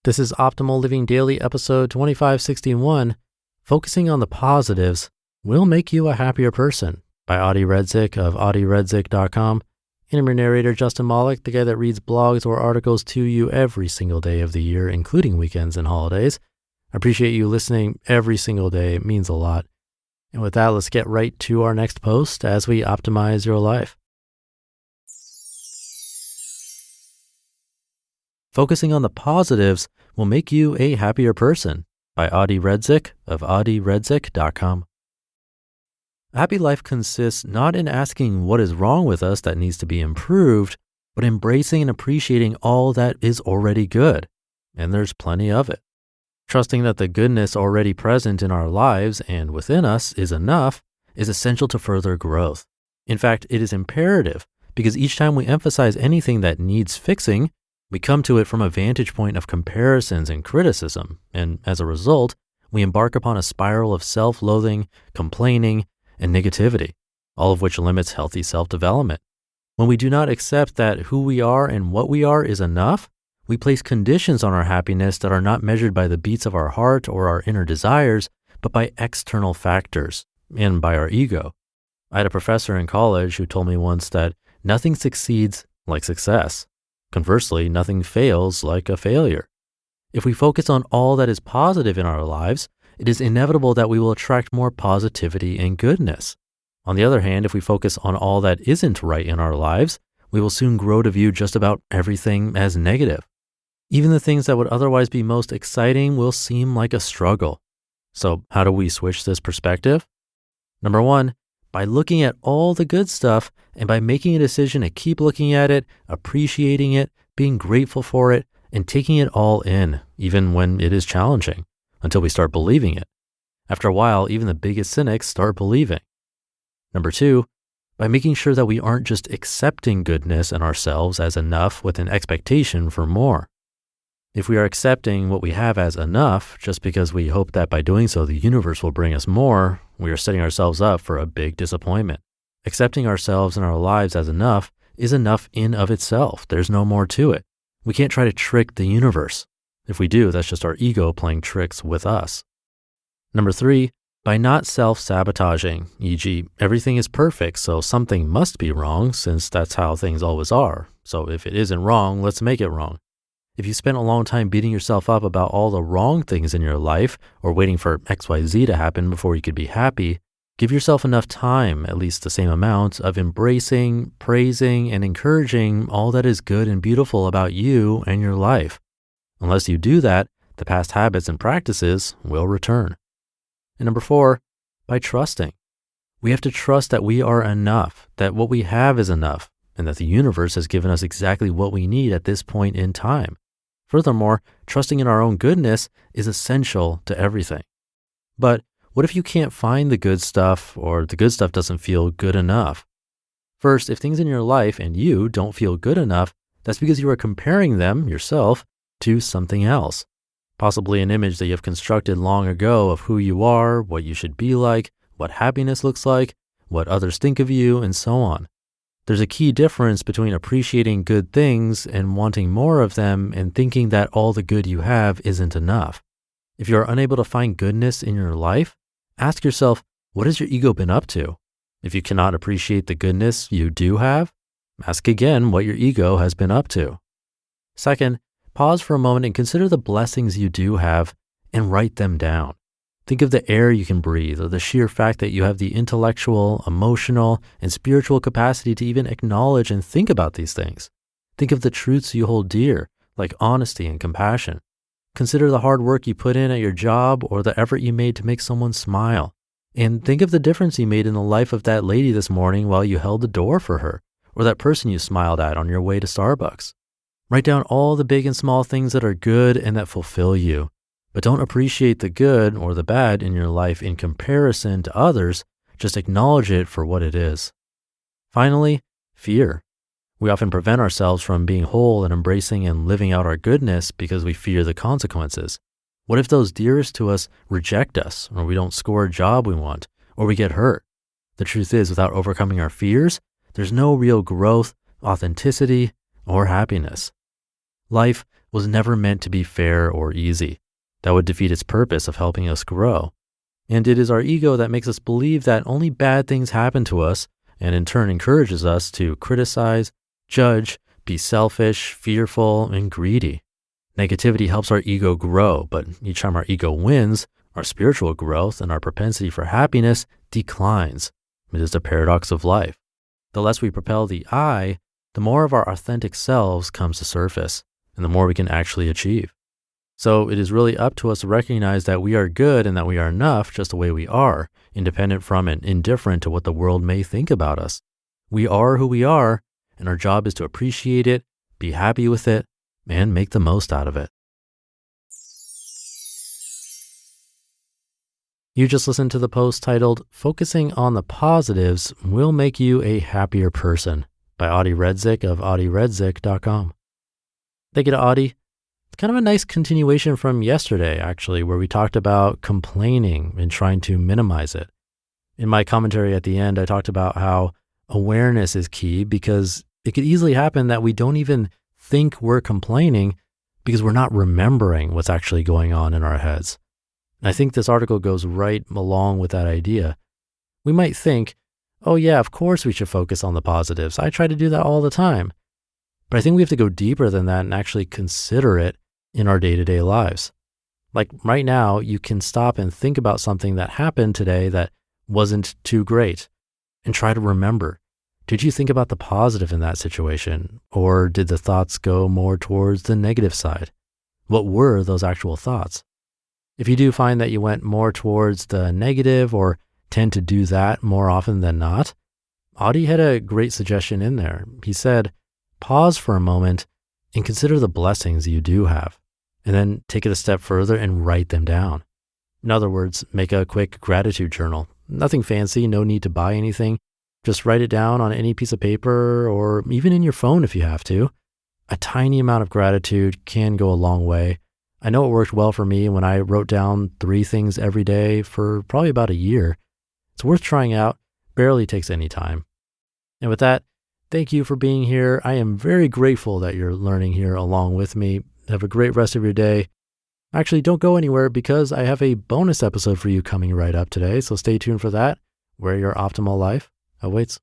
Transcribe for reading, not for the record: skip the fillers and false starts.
This is Optimal Living Daily, episode 2561. Focusing on the positives will make you a happier person, by Redzic of redzic.com. And I'm your narrator, Justin Malik, the guy that reads blogs or articles to you every single day of the year, including weekends and holidays. I appreciate you listening every single day. It means a lot. And with that, let's get right to our next post as we optimize your life. Focusing on the positives will make you a happier person, by Redzic of redzic.com. A happy life consists not in asking what is wrong with us that needs to be improved, but embracing and appreciating all that is already good, and there's plenty of it. Trusting that the goodness already present in our lives and within us is enough is essential to further growth. In fact, it is imperative because each time we emphasize anything that needs fixing, we come to it from a vantage point of comparisons and criticism, and as a result, we embark upon a spiral of self-loathing, complaining, and negativity, all of which limits healthy self-development. When we do not accept that who we are and what we are is enough, we place conditions on our happiness that are not measured by the beats of our heart or our inner desires, but by external factors and by our ego. I had a professor in college who told me once that nothing succeeds like success. Conversely, nothing fails like a failure. If we focus on all that is positive in our lives, it is inevitable that we will attract more positivity and goodness. On the other hand, if we focus on all that isn't right in our lives, we will soon grow to view just about everything as negative. Even the things that would otherwise be most exciting will seem like a struggle. So how do we switch this perspective? Number one, by looking at all the good stuff and by making a decision to keep looking at it, appreciating it, being grateful for it, and taking it all in, even when it is challenging, until we start believing it. After a while, even the biggest cynics start believing. Number two, by making sure that we aren't just accepting goodness in ourselves as enough with an expectation for more. If we are accepting what we have as enough just because we hope that by doing so the universe will bring us more, we are setting ourselves up for a big disappointment. Accepting ourselves and our lives as enough is enough in of itself. There's no more to it. We can't try to trick the universe. If we do, that's just our ego playing tricks with us. Number three, by not self-sabotaging, e.g., everything is perfect, so something must be wrong since that's how things always are. So if it isn't wrong, let's make it wrong. If you spent a long time beating yourself up about all the wrong things in your life or waiting for XYZ to happen before you could be happy, give yourself enough time, at least the same amount, of embracing, praising, and encouraging all that is good and beautiful about you and your life. Unless you do that, the past habits and practices will return. And number four, by trusting. We have to trust that we are enough, that what we have is enough, and that the universe has given us exactly what we need at this point in time. Furthermore, trusting in our own goodness is essential to everything. But what if you can't find the good stuff or the good stuff doesn't feel good enough? First, if things in your life and you don't feel good enough, that's because you are comparing them, yourself, to something else. Possibly an image that you have constructed long ago of who you are, what you should be like, what happiness looks like, what others think of you, and so on. There's a key difference between appreciating good things and wanting more of them and thinking that all the good you have isn't enough. If you're unable to find goodness in your life, ask yourself, what has your ego been up to? If you cannot appreciate the goodness you do have, ask again what your ego has been up to. Second, pause for a moment and consider the blessings you do have and write them down. Think of the air you can breathe or the sheer fact that you have the intellectual, emotional, and spiritual capacity to even acknowledge and think about these things. Think of the truths you hold dear, like honesty and compassion. Consider the hard work you put in at your job or the effort you made to make someone smile. And think of the difference you made in the life of that lady this morning while you held the door for her, or that person you smiled at on your way to Starbucks. Write down all the big and small things that are good and that fulfill you. But don't appreciate the good or the bad in your life in comparison to others. Just acknowledge it for what it is. Finally, fear. We often prevent ourselves from being whole and embracing and living out our goodness because we fear the consequences. What if those dearest to us reject us, or we don't score a job we want, or we get hurt? The truth is, without overcoming our fears, there's no real growth, authenticity, or happiness. Life was never meant to be fair or easy. That would defeat its purpose of helping us grow. And it is our ego that makes us believe that only bad things happen to us, and in turn encourages us to criticize, judge, be selfish, fearful, and greedy. Negativity helps our ego grow, but each time our ego wins, our spiritual growth and our propensity for happiness declines. It is the paradox of life. The less we propel the I, the more of our authentic selves comes to surface, and the more we can actually achieve. So it is really up to us to recognize that we are good and that we are enough just the way we are, independent from and indifferent to what the world may think about us. We are who we are, and our job is to appreciate it, be happy with it, and make the most out of it. You just listened to the post titled, "Focusing on the Positives Will Make You a Happier Person" by Audie Redzic of audieredzic.com. Thank you to Audie. It's kind of a nice continuation from yesterday, actually, where we talked about complaining and trying to minimize it. In my commentary at the end, I talked about how awareness is key because it could easily happen that we don't even think we're complaining because we're not remembering what's actually going on in our heads. And I think this article goes right along with that idea. We might think, oh yeah, of course we should focus on the positives. I try to do that all the time. But I think we have to go deeper than that and actually consider it in our day-to-day lives. Like right now, you can stop and think about something that happened today that wasn't too great and try to remember. Did you think about the positive in that situation? Or did the thoughts go more towards the negative side? What were those actual thoughts? If you do find that you went more towards the negative or tend to do that more often than not, Audie had a great suggestion in there. He said, pause for a moment and consider the blessings you do have, and then take it a step further and write them down. In other words, make a quick gratitude journal. Nothing fancy, no need to buy anything. Just write it down on any piece of paper or even in your phone if you have to. A tiny amount of gratitude can go a long way. I know it worked well for me when I wrote down 3 things every day for probably about a year. It's worth trying out, barely takes any time. And with that, thank you for being here. I am very grateful that you're learning here along with me. Have a great rest of your day. Actually, don't go anywhere because I have a bonus episode for you coming right up today, so stay tuned for that, where your optimal life awaits.